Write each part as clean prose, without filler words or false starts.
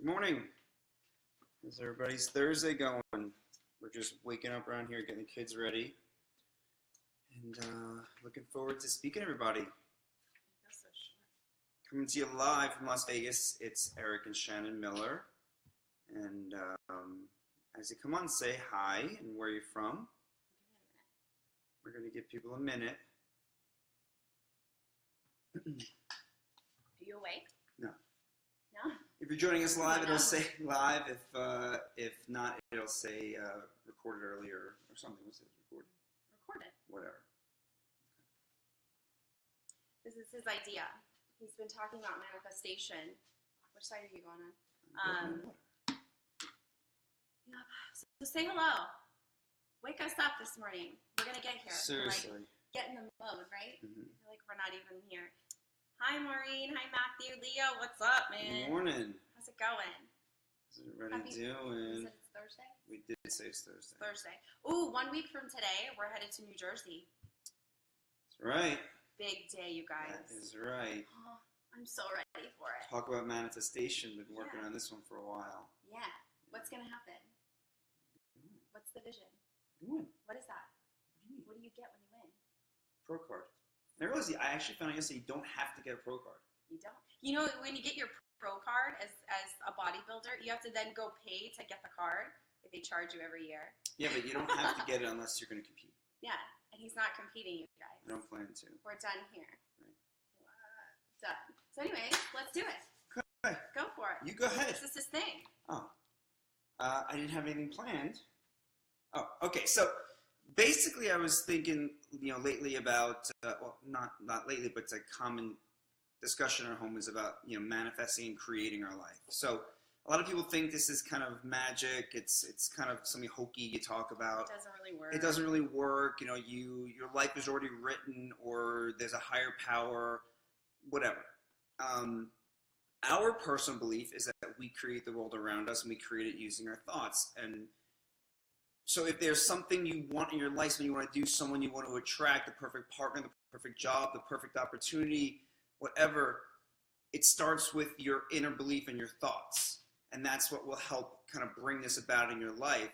Good morning. How's everybody's Thursday going? We're just waking up around here, getting the kids ready, and looking forward to speaking to everybody. Coming to you live from Las Vegas, it's Eric and Shannon Miller. And as you come on, say hi and where you're from. We're going to give people a minute. Are you awake? No. No? If you're joining us live, it'll say live. If not, it'll say recorded earlier or something. What's it? Recorded? Recorded. Whatever. This is his idea. He's been talking about manifestation. Which side are you going on? Yeah. So say hello. Wake us up this morning. We're going to get here. Seriously. Get in the mode, right? Mm-hmm. I feel like we're not even here. Hi, Maureen. Hi, Matthew. Leo, what's up, man? Good morning. How's it going? How's everybody doing? You said it's Thursday? We did say it's Thursday. Thursday. Ooh, 1 week from today, we're headed to New Jersey. That's right. Big day, you guys. That is right. Oh, I'm so ready for it. Talk about manifestation. Been working on this one for a while. Yeah. What's going to happen? What's the vision? Good. What is that? What do you mean? What do you get when you win? Pro card. And I realized I actually found out yesterday you don't have to get a pro card. You don't. You know, when you get your pro card as a bodybuilder, you have to then go pay to get the card. They charge you every year. Yeah, but you don't have to get it unless you're going to compete. Yeah, and he's not competing, you guys. I don't plan to. We're done here. Right. Done. So anyway, let's do it. Okay. Go for it. You go ahead. This is his thing. Oh. I didn't have anything planned. Oh, okay. So basically I was thinking, lately about, well, not lately, but it's a common discussion in our home is about, manifesting and creating our life. So a lot of people think this is kind of magic. It's kind of something hokey you talk about. It doesn't really work. It doesn't really work. Your life is already written, or there's a higher power, whatever. Our personal belief is that we create the world around us, and we create it using our thoughts. And so if there's something you want in your life, something you want to do, someone you want to attract, the perfect partner, the perfect job, the perfect opportunity, whatever, it starts with your inner belief and your thoughts. And that's what will help kind of bring this about in your life.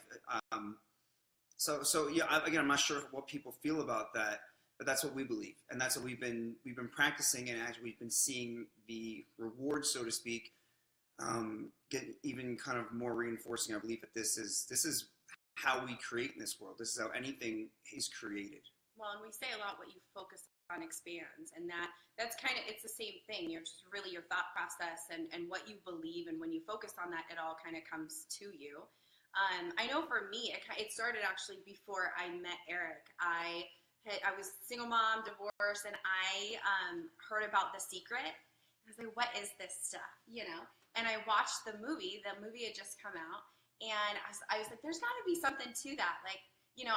So yeah, again, I'm not sure what people feel about that, but that's what we believe. And that's what we've been practicing, and actually we've been seeing the reward, so to speak, get even kind of more reinforcing our belief that this is how we create in this world. This is how anything is created. Well, and we say a lot, what you focus on expands, and that's kind of, it's the same thing. You're just really your thought process and what you believe, and when you focus on that, it all kind of comes to you. I know for me, it started actually before I met Eric. I was single mom, divorced, and I heard about The Secret. I was like, what is this stuff, And I watched the movie. The movie had just come out, and I was like, there's got to be something to that. Like,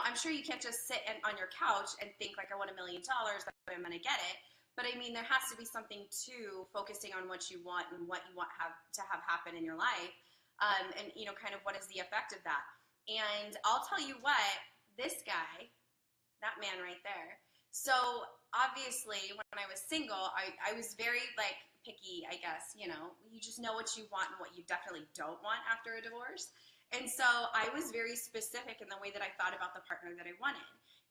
I'm sure you can't just sit on your couch and think like, I want $1 million, that I'm going to get it. But I mean, there has to be something to focusing on what you want and what you want to have happen in your life. And kind of what is the effect of that. And I'll tell you what, this guy, that man right there. So obviously when I was single, I was very picky, I guess, you just know what you want and what you definitely don't want after a divorce. And so I was very specific in the way that I thought about the partner that I wanted.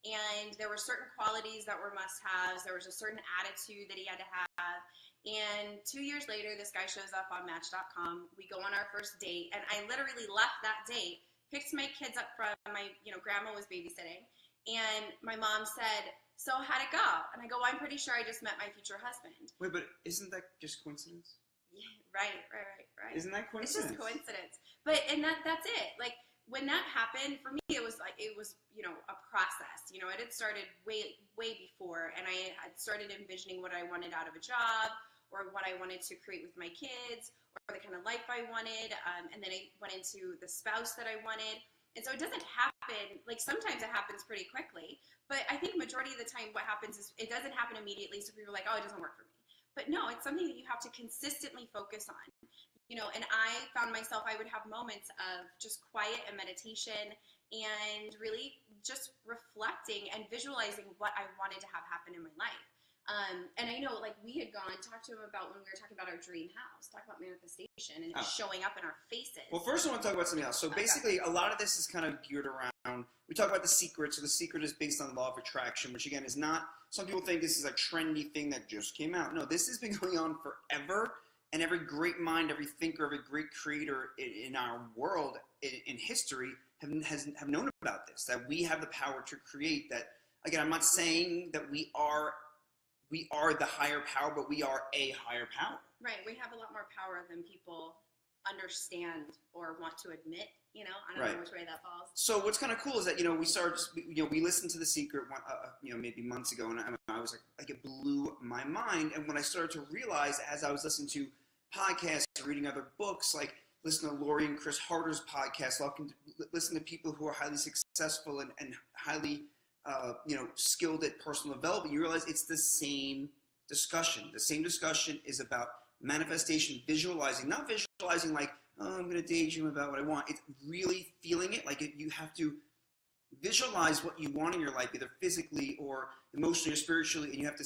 And there were certain qualities that were must-haves. There was a certain attitude that he had to have. And 2 years later, this guy shows up on Match.com. We go on our first date, and I literally left that date, picked my kids up from my, grandma was babysitting, and my mom said, so how'd it go? And I go, well, I'm pretty sure I just met my future husband. Wait, but isn't that just coincidence? Yeah, right. Isn't that coincidence? It's just coincidence. And that's it. Like, when that happened, for me, it was a process. It had started way before, and I had started envisioning what I wanted out of a job, or what I wanted to create with my kids, or the kind of life I wanted, and then I went into the spouse that I wanted. And so it doesn't happen, sometimes it happens pretty quickly, but I think majority of the time what happens is it doesn't happen immediately, so people are like, oh, it doesn't work for me. But no, it's something that you have to consistently focus on. And I found myself, I would have moments of just quiet and meditation and really just reflecting and visualizing what I wanted to have happen in my life. And I know, like, we had talked to him about when we were talking about our dream house, talk about manifestation and it showing up in our faces. Well, first I want to talk about something else. So basically, a lot of this is kind of geared around, we talk about the secret. So the secret is based on the law of attraction, which again is not, some people think this is a trendy thing that just came out. No, this has been going on forever. And every great mind, every thinker, every great creator in our world, in history, have known about this, that we have the power to create. That, again, I'm not saying that we are the higher power, but we are a higher power. Right. We have a lot more power than people understand or want to admit, I don't know which way that falls. So what's kind of cool is that, we started, we listened to The Secret, maybe months ago, and I was like, it blew my mind. And when I started to realize, as I was listening to podcasts, reading other books, like listen to Lori and Chris Harder's podcast, listen to people who are highly successful and highly skilled at personal development, you realize it's the same discussion. The same discussion is about manifestation, visualizing, not visualizing like, oh, I'm going to daydream about what I want. It's really feeling it. Like you have to visualize what you want in your life, either physically or emotionally or spiritually, and you have to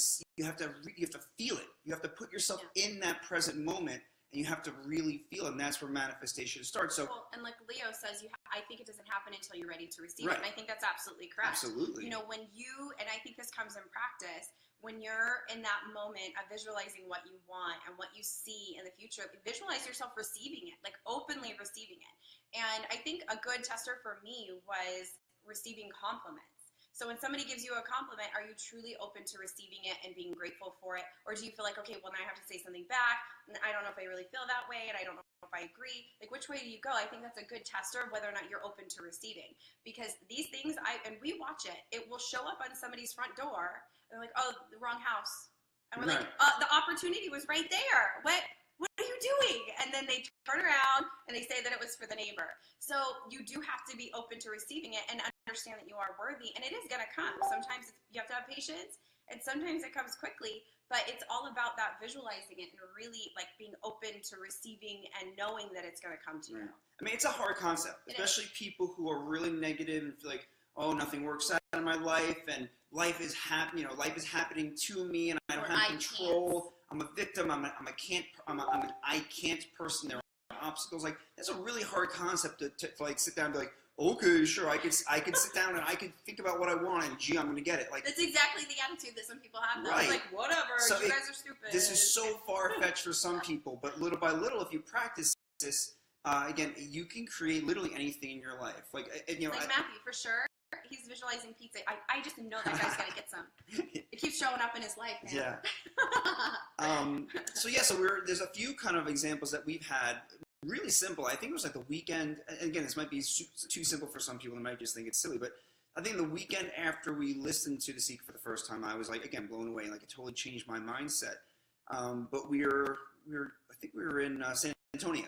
feel it. You have to put yourself in that present moment, and you have to really feel it, and that's where manifestation starts. So, and like Leo says, I think it doesn't happen until you're ready to receive it, and I think that's absolutely correct. Absolutely. And I think this comes in practice, when you're in that moment of visualizing what you want and what you see in the future, visualize yourself receiving it, like openly receiving it. And I think a good tester for me was receiving compliments. So when somebody gives you a compliment, are you truly open to receiving it and being grateful for it? Or do you feel like, okay, well, now I have to say something back, and I don't know if I really feel that way, and I don't know if I agree. Like, which way do you go? I think that's a good tester of whether or not you're open to receiving. Because these things, and we watch it, it will show up on somebody's front door, and they're like, oh, the wrong house. And we're like, the opportunity was right there. What are you doing? And then they turn around and they say that it was for the neighbor. So you do have to be open to receiving it and understand that you are worthy, and it is going to come. Sometimes you have to have patience, and sometimes it comes quickly, but it's all about that visualizing it and really like being open to receiving and knowing that it's going to come to you. I mean, it's a hard concept, especially people who are really negative and feel like, oh, nothing works out in my life, and life is happening to me, and I don't have control. I'm a victim. I'm an I can't person. There are obstacles. Like, that's a really hard concept to like sit down and be like, okay, sure, I could sit down and I could think about what I want, and gee, I'm going to get it. Like, that's exactly the attitude that some people have. Right. It's like, whatever, so you guys are stupid. This is so far-fetched for some people, but little by little, if you practice this, again, you can create literally anything in your life. Like Matthew, for sure. He's visualizing pizza. I just know that guy's gonna get some. It keeps showing up in his life, man. Yeah. So there's a few kind of examples that we've had. Really simple. I think it was like the weekend. And again, this might be too simple for some people. They might just think it's silly, but I think the weekend after we listened to The Secret for the first time, I was like, again, blown away. Like, it totally changed my mindset. But we were in San Antonio.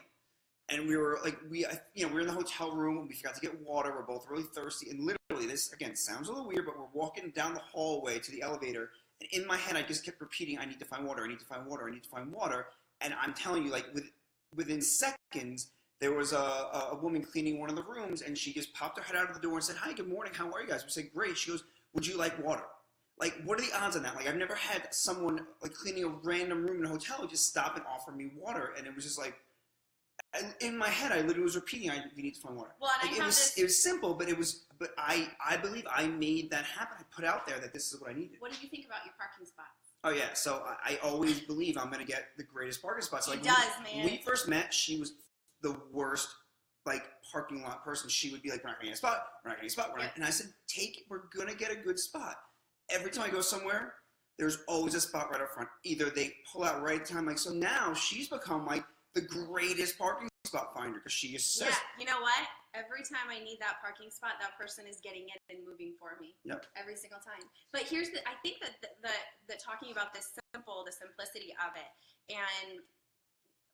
And we were like, we were in the hotel room, and we forgot to get water. We're both really thirsty. And literally, this, again, sounds a little weird, but we're walking down the hallway to the elevator. And in my head, I just kept repeating, I need to find water, I need to find water, I need to find water. And I'm telling you, like, within seconds, there was a woman cleaning one of the rooms, and she just popped her head out of the door and said, hi, good morning, how are you guys? We said, great. She goes, would you like water? Like, what are the odds on that? Like, I've never had someone, like, cleaning a random room in a hotel just stop and offer me water. And it was just like, in my head, I literally was repeating, we need to find water. Well, and like, it was simple, but I believe I made that happen. I put out there that this is what I needed. What did you think about your parking spots? Oh, yeah. So I always believe I'm going to get the greatest parking spots. So, like, man. When we first met, she was the worst, like, parking lot person. She would be like, we're not going to get a spot. We're not going to get a spot. And I said, we're going to get a good spot. Every time I go somewhere, there's always a spot right up front. Either they pull out right at the time. Like, so now she's become, like, the greatest parking spot finder, because she just says, you know what? Every time I need that parking spot, that person is getting in and moving for me. Yep. Every single time. But I think that the talking about the simplicity of it, and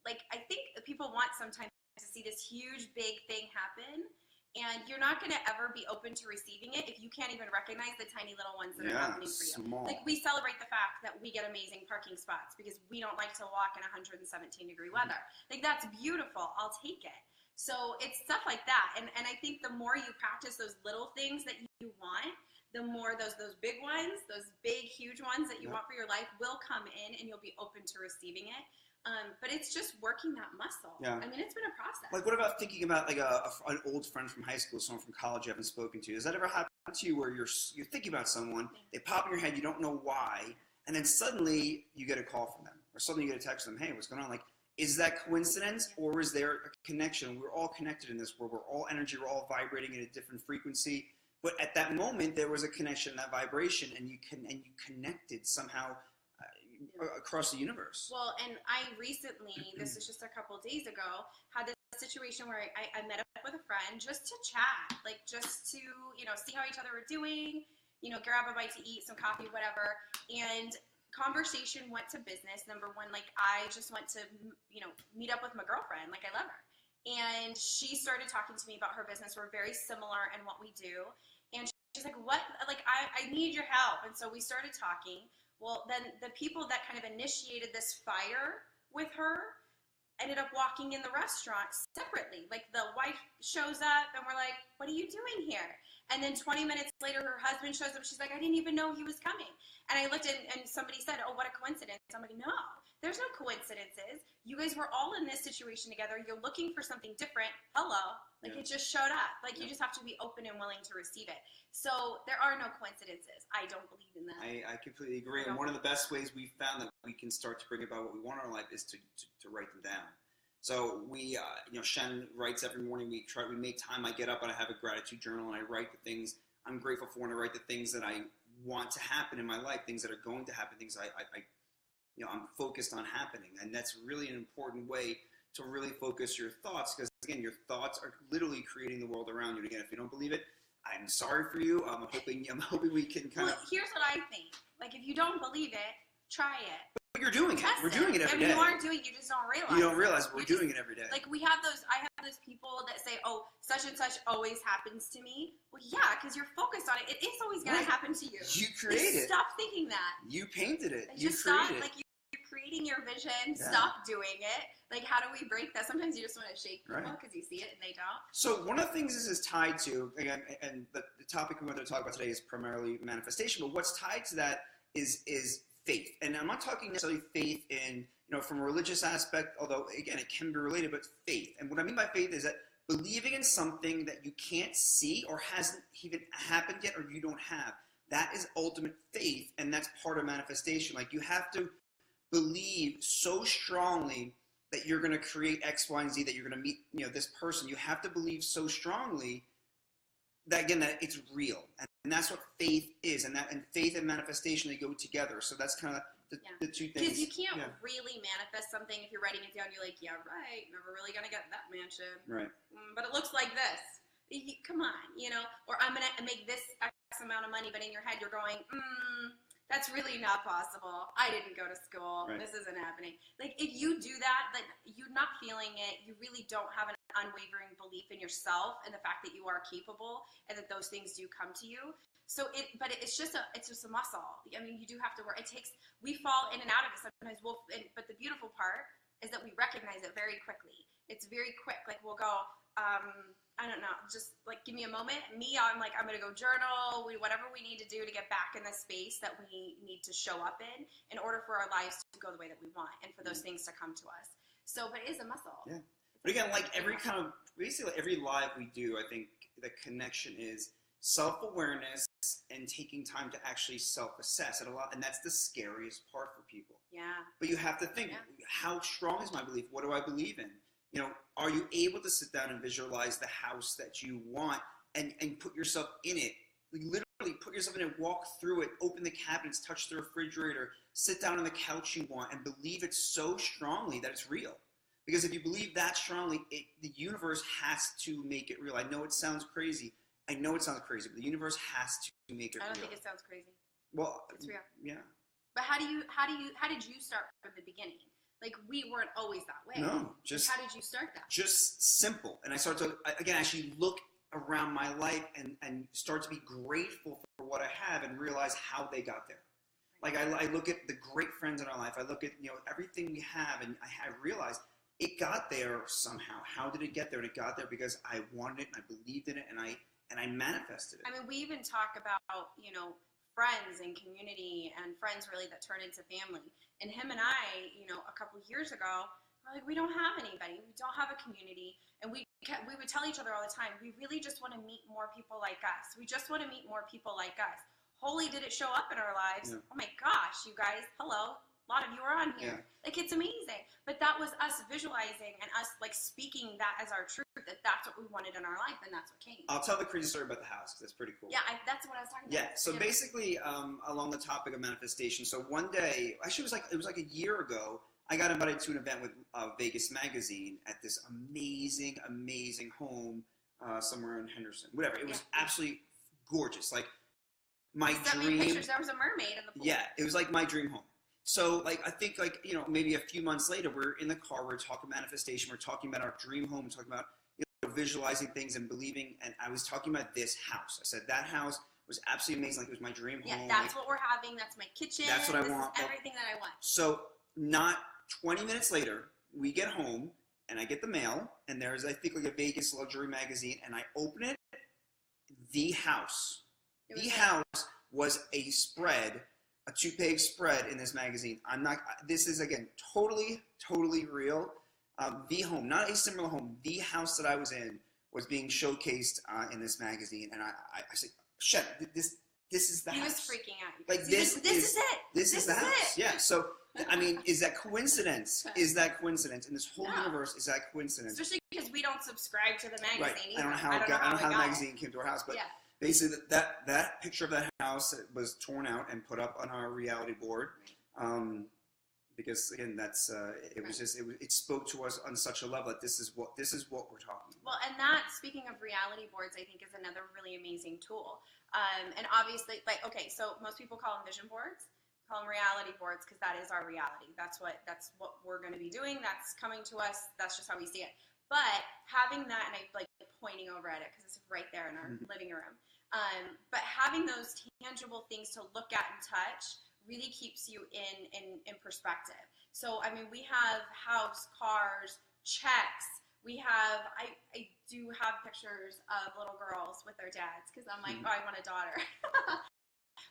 like, I think people want sometimes to see this huge big thing happen, and you're not going to ever be open to receiving it if you can't even recognize the tiny little ones that are happening for you. Small. Like, we celebrate the fact that we get amazing parking spots because we don't like to walk in 117-degree weather. Like, that's beautiful. I'll take it. So it's stuff like that. And I think the more you practice those little things that you want, the more those big ones, those big, huge ones that you Yeah. want for your life will come in, and you'll be open to receiving it. But it's just working that muscle. Yeah. I mean, it's been a process. Like, what about thinking about like an old friend from high school, someone from college you haven't spoken to? Does that ever happen to you where you're thinking about someone, they pop in your head, you don't know why, and then suddenly you get a call from them, or suddenly you get a text from them, hey, what's going on? Like, is that coincidence, or is there a connection? We're all connected in this world. We're all energy. We're all vibrating at a different frequency. But at that moment, there was a connection, that vibration, and you connected somehow across the universe. Well, and I recently, this was just a couple days ago, had this situation where I met up with a friend just to chat, like just to, see how each other were doing, grab a bite to eat, some coffee, whatever. And conversation went to business. Number one, like I just went to, meet up with my girlfriend. Like I love her. And she started talking to me about her business. We're very similar in what we do. And she's like, what? Like, I need your help. And so we started talking. Well, then the people that kind of initiated this fire with her ended up walking in the restaurant separately. Like the wife shows up and we're like, what are you doing here? And then 20 minutes later, her husband shows up. She's like, I didn't even know he was coming. And I looked and somebody said, oh, what a coincidence. I'm like, no, there's no coincidences. You guys were all in this situation together. You're looking for something different. Hello. Like it just showed up. Like you just have to be open and willing to receive it. So there are no coincidences. I don't believe in that. I completely agree. And one of the best ways we've found that we can start to bring about what we want in our life is to write them down. So we, Shen writes every morning. We make time. I get up and I have a gratitude journal and I write the things I'm grateful for, and I write the things that I want to happen in my life, things that are going to happen, things I'm focused on happening. And that's really an important way to really focus your thoughts, because again, your thoughts are literally creating the world around you. And again, if you don't believe it, I'm sorry for you. I'm hoping we can kind of. Here's what I think. Like if you don't believe it, try it. But you're doing it. We're doing it every day. You are doing it. You just don't realize. You don't realize we're doing it every day. Like I have those people that say, oh, such and such always happens to me. Well, yeah, because you're focused on it. It is always going to happen to you. You created it. Stop thinking that. You painted it. You created it. Like you're creating your vision. Yeah. Stop doing it. Like, how do we break that? Sometimes you just want to shake people because you see it and they don't. So one of the things this is tied to, again, and the topic we want to talk about today is primarily manifestation, but what's tied to that is faith. And I'm not talking necessarily faith in, from a religious aspect, although, again, it can be related, but faith. And what I mean by faith is that believing in something that you can't see or hasn't even happened yet or you don't have. That is ultimate faith, and that's part of manifestation. Like, you have to believe so strongly that you're going to create X, Y, and Z, that you're going to meet, this person. You have to believe so strongly that, again, that it's real. And that's what faith is. And faith and manifestation, they go together. So that's kind of the two things. Because you can't really manifest something if you're writing it down. You're like, yeah, right, never really going to get that mansion. Right. But it looks like this. Come on, or I'm going to make this X amount of money, but in your head you're going, that's really not possible. I didn't go to school. Right. This isn't happening. Like, if you do that, then you're not feeling it. You really don't have an unwavering belief in yourself and the fact that you are capable and that those things do come to you. So but it's just a muscle. I mean, you do have to work. We fall in and out of it sometimes. But the beautiful part is that we recognize it very quickly. It's very quick. Like, we'll go, I don't know, just like, give me a moment. I'm like, I'm going to go journal, whatever we need to do to get back in the space that we need to show up in order for our lives to go the way that we want and for those things to come to us. So, but it is a muscle. Yeah. But again, like basically every live we do, I think the connection is self-awareness and taking time to actually self-assess it a lot. And that's the scariest part for people. Yeah. But you have to think, how strong is my belief? What do I believe in? Are you able to sit down and visualize the house that you want and put yourself in it? Like, literally put yourself in it, walk through it, open the cabinets, touch the refrigerator, sit down on the couch you want, and believe it so strongly that it's real. Because if you believe that strongly, the universe has to make it real. I know it sounds crazy. But the universe has to make it real. I don't think it sounds crazy. Well, it's real. Yeah. But how did you start from the beginning? Like, we weren't always that way. No, just how did you start that? Just simple. And I started to, again, actually look around my life and start to be grateful for what I have and realize how they got there. Like, I look at the great friends in our life. I look at, everything we have, and I have realized it got there somehow. How did it get there? And it got there because I wanted it and I believed in it, and I and I manifested it. I mean, we even talk about, you know, friends and community and friends really that turn into family. And him and I, you know, a couple years ago, we're like, we don't have anybody. We don't have a community. And we would tell each other all the time, we really just want to meet more people like us. We just want to meet more people like us. Holy, did it show up in our lives? Yeah. Oh my gosh, you guys, hello. A lot of you are on here. Yeah. Like, it's amazing. But that was us visualizing and us, like, speaking that as our truth, that that's what we wanted in our life, and that's what came. I'll tell the crazy story about the house, because that's pretty cool. Yeah, that's what I was talking about. Yeah, so basically, along the topic of manifestation, so one day, actually it was like a year ago, I got invited to an event with Vegas Magazine at this amazing, amazing home somewhere in Henderson. Whatever. It was absolutely gorgeous. Like, my dream. Pictures. There was a mermaid in the pool. Yeah, it was like my dream home. So, like, I think, like, you know, maybe a few months later, we're in the car, we're talking manifestation, we're talking about our dream home, we're talking about, you know, visualizing things and believing, and I was talking about this house. I said that house was absolutely amazing, like, it was my dream home. Yeah, that's what we're having, that's my kitchen. That's what I want. This is everything that I want. So, not 20 minutes later, we get home, and I get the mail, and there's, I think, like a Vegas luxury magazine, and I open it, the house was a spread, a 2-page spread in this magazine. This is, again, totally real. The home, not a similar home, the house that I was in was being showcased in this magazine. And I said, shit, this is the house. He was freaking out. Like, this is it. This is the house. Yeah. So, I mean, is that coincidence? Is that coincidence? In this whole universe, is that coincidence? Especially because we don't subscribe to the magazine right. either. I don't know how the magazine came to our house, but basically that picture of that house was torn out and put up on our reality board. Because again, that's it spoke to us on such a level that this is what we're talking about. Well, and that, speaking of reality boards, I think is another really amazing tool. And obviously, like, okay, so most people call them vision boards, call them reality boards, because that is our reality. That's what we're going to be doing. That's coming to us. That's just how we see it. But having that, and I like pointing over at it because it's right there in our living room. But having those tangible things to look at and touch really keeps you in perspective. So, I mean, we have house, cars, checks. We have, I do have pictures of little girls with their dads because I'm like, oh, I want a daughter.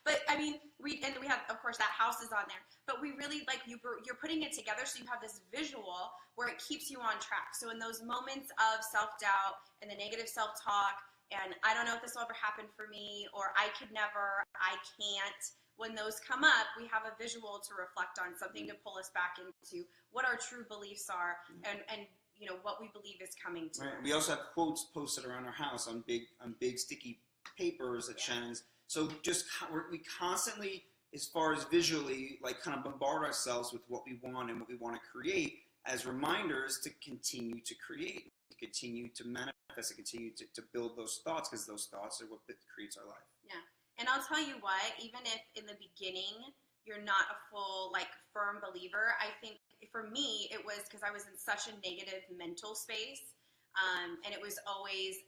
But I mean, we have, of course, that house is on there. But we really, like, you're putting it together so you have this visual where it keeps you on track. So in those moments of self-doubt and the negative self-talk, and I don't know if this will ever happen for me, or I could never, I can't, when those come up, we have a visual to reflect on, something to pull us back into what our true beliefs are and you know, what we believe is coming to us. We also have quotes posted around our house on big sticky papers at Shannon's. So just we constantly, as far as visually, like, kind of bombard ourselves with what we want and what we want to create as reminders to continue to create, to continue to manifest, to continue to build those thoughts, because those thoughts are what creates our life. Yeah. And I'll tell you what, even if in the beginning you're not a full, like, firm believer, I think for me it was because I was in such a negative mental space, and it was always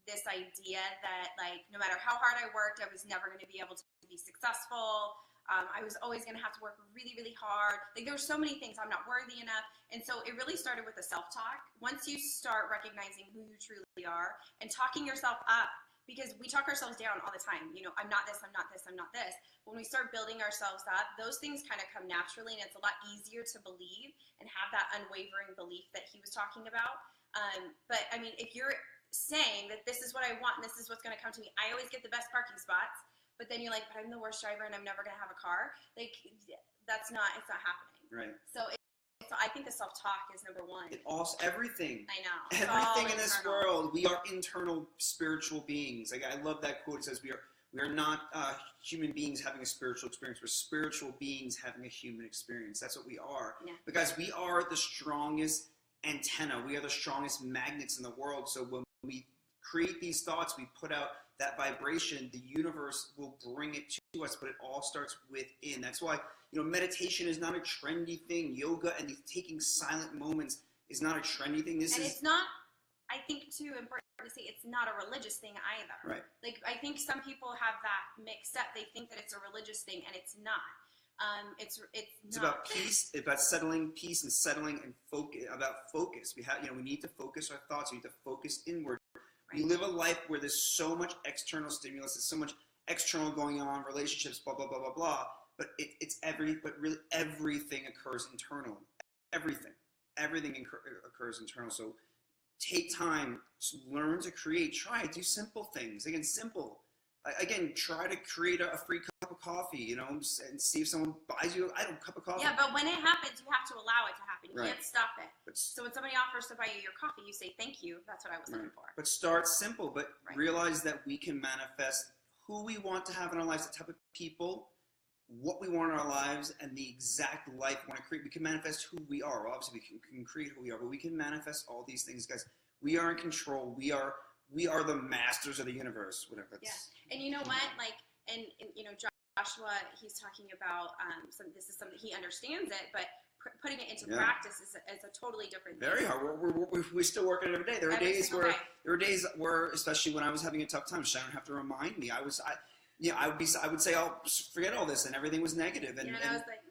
this idea that, like, no matter how hard I worked, I was never going to be able to be successful. I was always going to have to work really, really hard. Like, there were so many things, I'm not worthy enough. And so it really started with the self-talk. Once you start recognizing who you truly are and talking yourself up, because we talk ourselves down all the time. You know, I'm not this, I'm not this, I'm not this. When we start building ourselves up, those things kind of come naturally, and it's a lot easier to believe and have that unwavering belief that he was talking about. But I mean, if you're saying that this is what I want and this is what's going to come to me, I always get the best parking spots, but then you're like, but I'm the worst driver and I'm never going to have a car. Like, it's not happening. Right. So I think the self-talk is number one. It also, everything. I know. Everything in this world, we are internal spiritual beings. Like, I love that quote. It says we are not human beings having a spiritual experience. We're spiritual beings having a human experience. That's what we are. Yeah. Because we are the strongest antenna. We are the strongest magnets in the world. So when we create these thoughts, we put out that vibration, the universe will bring it to us, but it all starts within. That's why, you know, meditation is not a trendy thing. Yoga and taking silent moments is not a trendy thing. It's not, I think, too important to say, it's not a religious thing either. Right. Like, I think some people have that mixed up. They think that it's a religious thing, and it's not. It's about peace. It's about settling, peace, and settling, and focus. About focus. We need to focus our thoughts. We need to focus inward. You live a life where there's so much external stimulus, there's so much external going on, relationships, blah, blah, blah, blah, blah. But but really everything occurs internal. Everything occurs internal. So take time, learn to create, try, do simple things. Again, simple. Again, try to create a free cup of coffee, you know, and see if someone buys you a cup of coffee. Yeah, but when it happens, you have to allow it to happen. You Right. can't stop it. But, So when somebody offers to buy you your coffee, you say thank you. That's what I was looking for. but start simple, but Right. realize that we can manifest who we want to have in our lives, the type of people, what we want in our lives, and the exact life we want to create. We can manifest who we are. Obviously, we can create who we are, but we can manifest all these things, guys. We are in control. We are the masters of the universe. Whatever. Yeah, and you know what? Like, and you know, Joshua, he's talking about this is something he understands it, but putting it into practice is a totally different thing. Very hard. We're still working it every day. There are days where, especially when I was having a tough time, Sharon would have to remind me. I would say, "Oh, forget all this," and everything was negative. And I was like,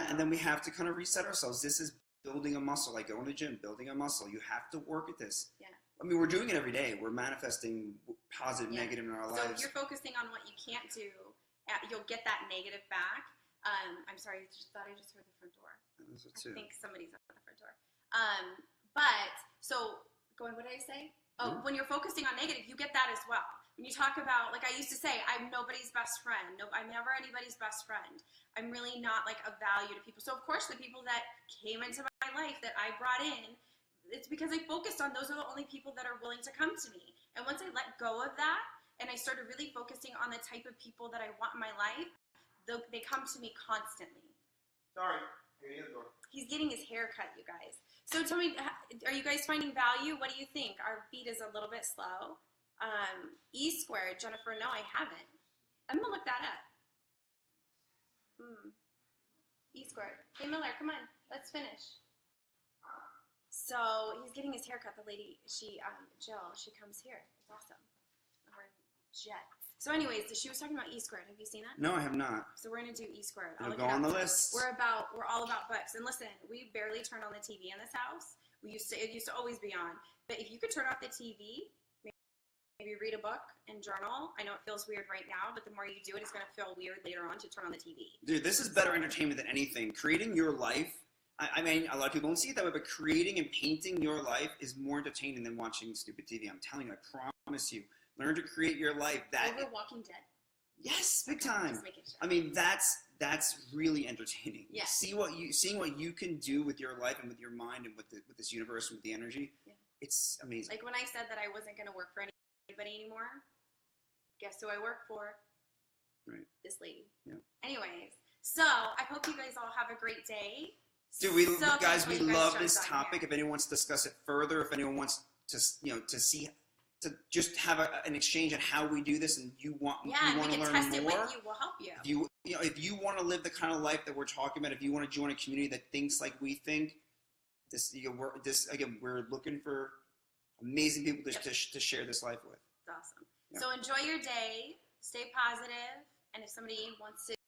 and then we have to kind of reset ourselves. This is building a muscle, like going to the gym, building a muscle. You have to work at this. Yeah. I mean, we're doing it every day. We're manifesting positive, negative in our lives. So if you're focusing on what you can't do, you'll get that negative back. I'm sorry, I thought I just heard the front door. I think somebody's at the front door. But so what did I say? Oh, when you're focusing on negative, you get that as well. When you talk about, like I used to say, I'm nobody's best friend. No, I'm never anybody's best friend. I'm really not like a value to people. So of course, the people that came into my life that I brought in, it's because I focused on those are the only people that are willing to come to me. And once I let go of that, and I started really focusing on the type of people that I want in my life, they come to me constantly. Sorry. He's getting his hair cut, you guys. So tell me, are you guys finding value? What do you think? Our beat is a little bit slow. E squared, Jennifer, no, I haven't. I'm going to look that up. E squared. Hey, Miller, come on. Let's finish. So he's getting his hair cut. The lady, Jill, she comes here. It's awesome. We're Jet. So anyways, she was talking about E squared. Have you seen that? No, I have not. So we're going to do E squared. It'll go on the list. We're all about books. And listen, we barely turn on the TV in this house. It used to always be on. But if you could turn off the TV, maybe read a book and journal. I know it feels weird right now, but the more you do it, it's going to feel weird later on to turn on the TV. Dude, this is better entertainment than anything. Creating your life, I mean, a lot of people don't see it that way, but creating and painting your life is more entertaining than watching stupid TV. I'm telling you, I promise you. Learn to create your life. Over Walking Dead. Yes, big time. Just making sure. I mean, that's really entertaining. Yeah. Seeing what you can do with your life and with your mind and with this universe and with the energy. Yeah. It's amazing. Like when I said that I wasn't going to work for anybody anymore, guess who I work for? Right. This lady. Yeah. Anyways, so I hope you guys all have a great day. Dude, we love this topic. If anyone wants to discuss it further, if anyone wants to to just have an exchange on how we do this, and you want to learn more, test it with you. We'll help you. If you want to live the kind of life that we're talking about, if you want to join a community that thinks like we think, we're looking for amazing people to share this life with. It's awesome. Yeah. So enjoy your day, stay positive, and if somebody wants to